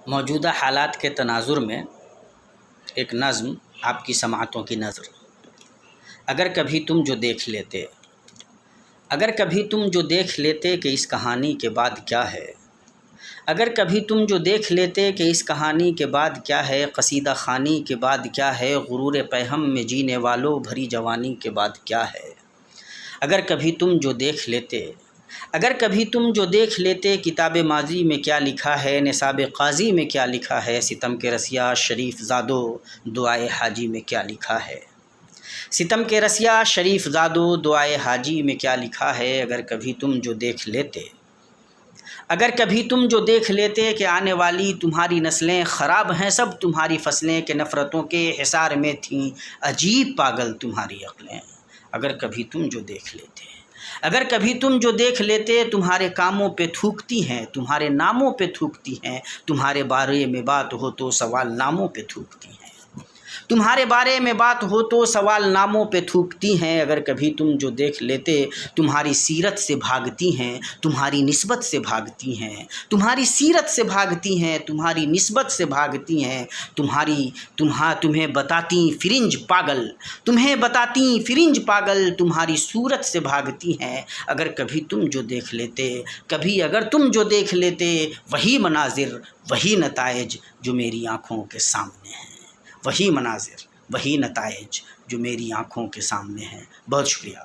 موجودہ حالات کے تناظر میں ایک نظم آپ کی سماعتوں کی نظر۔ اگر کبھی تم جو دیکھ لیتے، اگر کبھی تم جو دیکھ لیتے کہ اس کہانی کے بعد کیا ہے، اگر کبھی تم جو دیکھ لیتے کہ اس کہانی کے بعد کیا ہے، قصیدہ خوانی کے بعد کیا ہے، غرور پیہم میں جینے والوں بھری جوانی کے بعد کیا ہے، اگر کبھی تم جو دیکھ لیتے، اگر کبھی تم جو دیکھ لیتے کتاب ماضی میں کیا لکھا ہے، نصاب قاضی میں کیا لکھا ہے، ستم کے رسیا شریف زادو دعائے حاجی میں کیا لکھا ہے، ستم کے رسیا شریف زادو دعائے حاجی میں کیا لکھا ہے، اگر کبھی تم جو دیکھ لیتے، اگر کبھی تم جو دیکھ لیتے کہ آنے والی تمہاری نسلیں خراب ہیں سب تمہاری فصلیں، کہ نفرتوں کے حصار میں تھیں عجیب پاگل تمہاری عقلیں، اگر کبھی تم جو دیکھ لیتے، اگر کبھی تم جو دیکھ لیتے تمہارے کاموں پہ تھوکتی ہیں، تمہارے ناموں پہ تھوکتی ہیں، تمہارے بارے میں بات ہو تو سوال ناموں پہ تھوکتی ہیں، تمہارے بارے میں بات ہو تو سوال ناموں پہ تھوکتی ہیں، اگر کبھی تم جو دیکھ لیتے تمہاری سیرت سے بھاگتی ہیں، تمہاری نسبت سے بھاگتی ہیں، تمہاری سیرت سے بھاگتی ہیں، تمہاری نسبت سے بھاگتی ہیں، تمہیں بتاتی فرنج پاگل، تمہیں بتاتی فرنج پاگل، تمہاری صورت سے بھاگتی ہیں، اگر کبھی تم جو دیکھ لیتے، کبھی اگر تم جو دیکھ لیتے وہی مناظر وہی نتائج جو میری آنکھوں کے سامنے ہیں، وہی مناظر وہی نتائج جو میری آنکھوں کے سامنے ہیں۔ بہت شکریہ۔